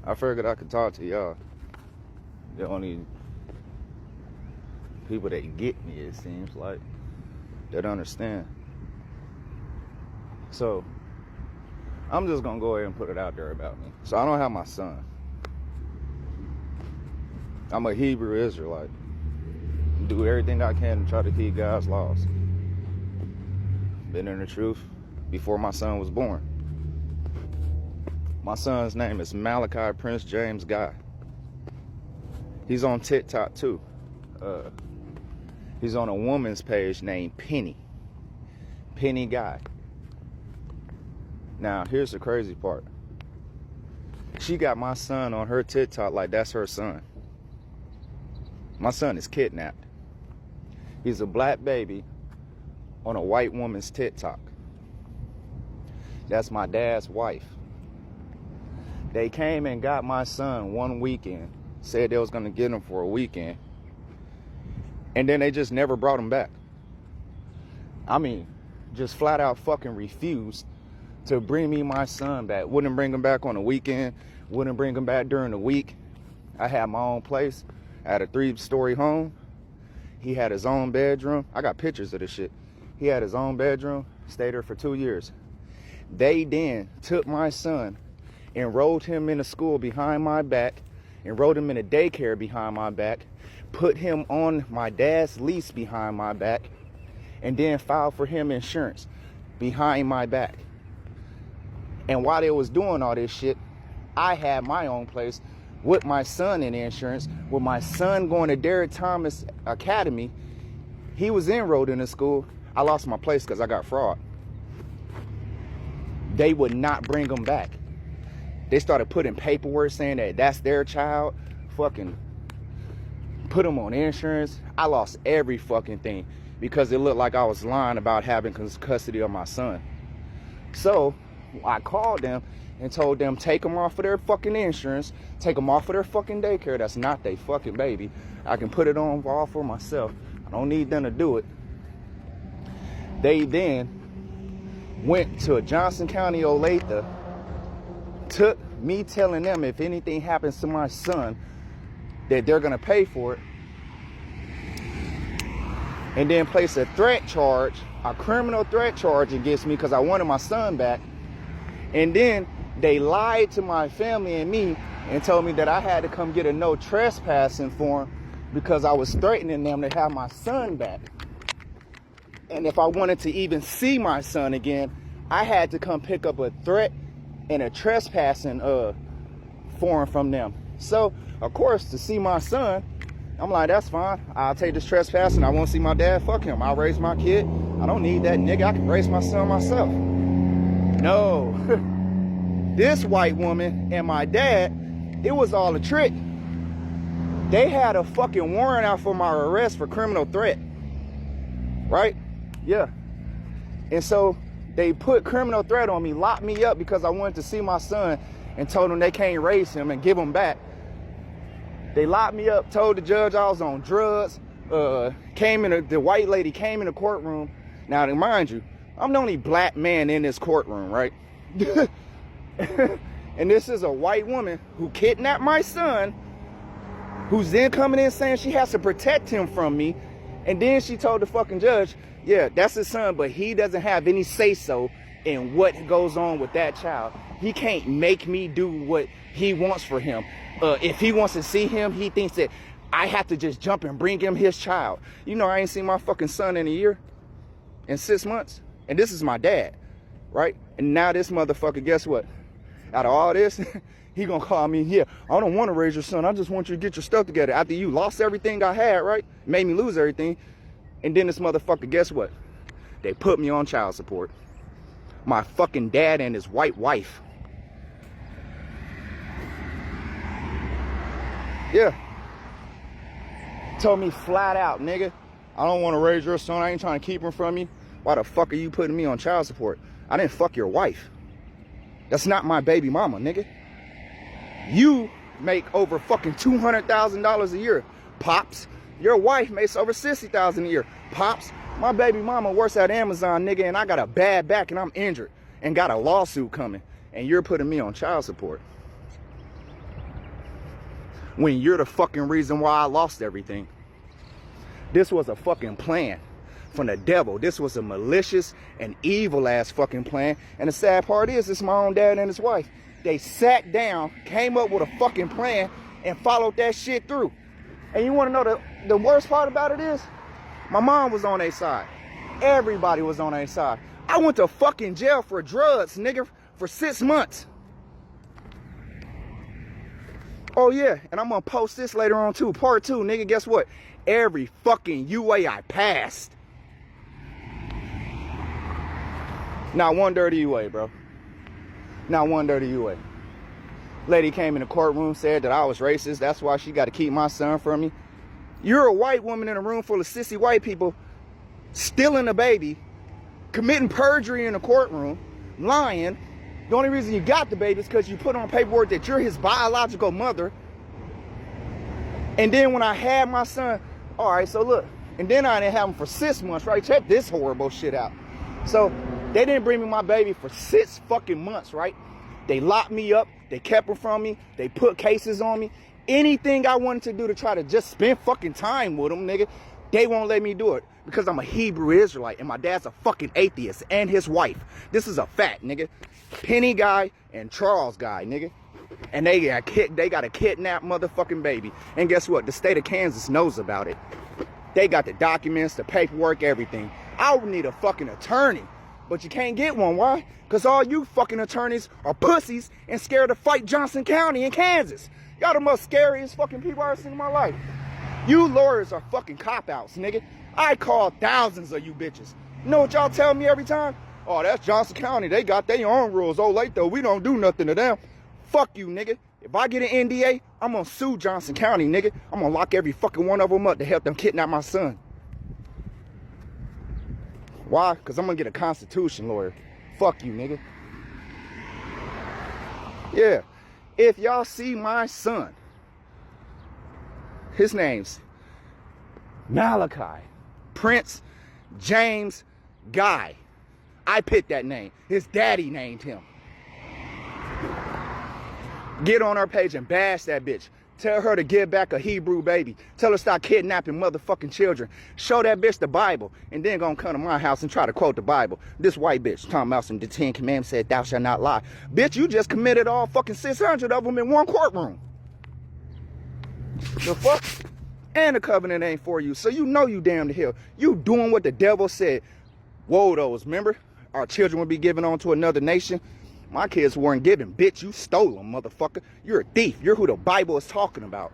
I figured I could talk to y'all. The only people that get me, it seems like, that understand. So, I'm just gonna go ahead and put it out there about me. So I don't have my son. I'm a Hebrew Israelite. Do everything I can to try to keep God's laws. Been in the truth before my son was born. My son's name is Malachi Prince James Guy. He's on TikTok too. He's on a woman's page named Penny Guy. Now, here's the crazy part. She got my son on her TikTok like that's her son. My son is kidnapped. He's a black baby on a white woman's TikTok. That's my dad's wife. They came and got my son one weekend, said they was gonna get him for a weekend, and then they just never brought him back. I mean, just flat out fucking refused to bring me my son back. Wouldn't bring him back on the weekend, wouldn't bring him back during the week. I had my own place. I had a 3-story home. He had his own bedroom. I got pictures of this shit. He had his own bedroom, stayed there for 2 years. They then took my son, enrolled him in a school behind my back, enrolled him in a daycare behind my back, put him on my dad's lease behind my back, and then filed for him insurance behind my back. And while they was doing all this shit, I had my own place with my son in insurance, with my son going to Derek Thomas Academy. He was enrolled in the school. I lost my place because I got fraud. They would not bring him back. They started putting paperwork saying that that's their child. Fucking put him on insurance. I lost every fucking thing because it looked like I was lying about having custody of my son. So I called them and told them, take them off of their fucking insurance, take them off of their fucking daycare. That's not their fucking baby. I can put it on all for myself. I don't need them to do it. They then went to Johnson County, Olathe, took me telling them if anything happens to my son, that they're gonna pay for it, and then place a threat charge, a criminal threat charge against me because I wanted my son back. And then they lied to my family and me and told me that I had to come get a no trespassing form because I was threatening them to have my son back. And if I wanted to even see my son again, I had to come pick up a threat and a trespassing form from them. So, of course, to see my son, I'm like, that's fine. I'll take this trespassing. I won't see my dad. Fuck him. I'll raise my kid. I don't need that nigga. I can raise my son myself. No. This white woman and my dad, it was all a trick. They had a fucking warrant out for my arrest for criminal threat. Right? Yeah. And so they put criminal threat on me, locked me up because I wanted to see my son, and told them they can't raise him and give him back. They locked me up, told the judge I was on drugs, the white lady came in the courtroom. Now, mind you, I'm the only black man in this courtroom, right? And this is a white woman who kidnapped my son, who's then coming in saying she has to protect him from me. And then she told the fucking judge, yeah, that's his son, but he doesn't have any say-so in what goes on with that child. He can't make me do what he wants for him. If he wants to see him, he thinks that I have to just jump and bring him his child. You know, I ain't seen my fucking son in a year, in 6 months. And this is my dad, right? And now this motherfucker, guess what? Out of all this, he gonna call me, yeah, I don't want to raise your son. I just want you to get your stuff together. After you lost everything I had, right? Made me lose everything. And then this motherfucker, guess what? They put me on child support. My fucking dad and his white wife. Yeah. Told me flat out, nigga, I don't want to raise your son. I ain't trying to keep him from you. Why the fuck are you putting me on child support? I didn't fuck your wife. That's not my baby mama, nigga. You make over fucking $200,000 a year, Pops. Your wife makes over $60,000 a year, Pops. My baby mama works at Amazon, nigga, and I got a bad back and I'm injured and got a lawsuit coming. And you're putting me on child support. when you're the fucking reason why I lost everything. This was a fucking plan from the devil. This was a malicious and evil ass fucking plan. And the sad part is, it's my own dad and his wife. They sat down, came up with a fucking plan, and followed that shit through. And you want to know the worst part about it is, my mom was on their side. Everybody was on their side. I went to fucking jail for drugs, nigga, for 6 months. Oh yeah, and I'm gonna post this later on too. Part 2, nigga, guess what? Every fucking UA I passed. Not one dirty UA, bro. Not one dirty UA. Lady came in the courtroom, said that I was racist. That's why she got to keep my son from me. You're a white woman in a room full of sissy white people, stealing a baby, committing perjury in the courtroom, lying. The only reason you got the baby is because you put on paperwork that you're his biological mother. And then when I had my son, all right, so look, and then I didn't have him for 6 months, right? Check this horrible shit out. So they didn't bring me my baby for 6 fucking months, right? They locked me up. They kept her from me. They put cases on me. Anything I wanted to do to try to just spend fucking time with them, nigga, they won't let me do it because I'm a Hebrew Israelite and my dad's a fucking atheist and his wife. This is a fact, nigga. Penny guy and Charles guy, nigga. And they got a kidnapped motherfucking baby. And guess what? The state of Kansas knows about it. They got the documents, the paperwork, everything. I would need a fucking attorney. But you can't get one. Why? Because all you fucking attorneys are pussies and scared to fight Johnson County in Kansas. Y'all the most scariest fucking people I've ever seen in my life. You lawyers are fucking cop-outs, nigga. I call thousands of you bitches. You know what y'all tell me every time? Oh, that's Johnson County. They got their own rules. Oh, late though, we don't do nothing to them. Fuck you, nigga. If I get an NDA, I'm gonna sue Johnson County, nigga. I'm gonna lock every fucking one of them up to help them kidnap my son. Why? Because I'm going to get a constitution lawyer. Fuck you, nigga. Yeah. If y'all see my son, his name's Malachi Prince James Guy. I picked that name. His daddy named him. Get on our page and bash that bitch. Tell her to give back a Hebrew baby. Tell her to stop kidnapping motherfucking children. Show that bitch the Bible. And then gonna come to my house and try to quote the Bible. This white bitch talking about the 10 Commandments said thou shalt not lie. Bitch, you just committed all fucking 600 of them in one courtroom. The fuck? And the covenant ain't for you. So you know you damn the hell. You doing what the devil said. Whoa, those, remember? Our children would be given on to another nation. My kids weren't given. Bitch, you stole them, motherfucker. You're a thief. You're who the Bible is talking about.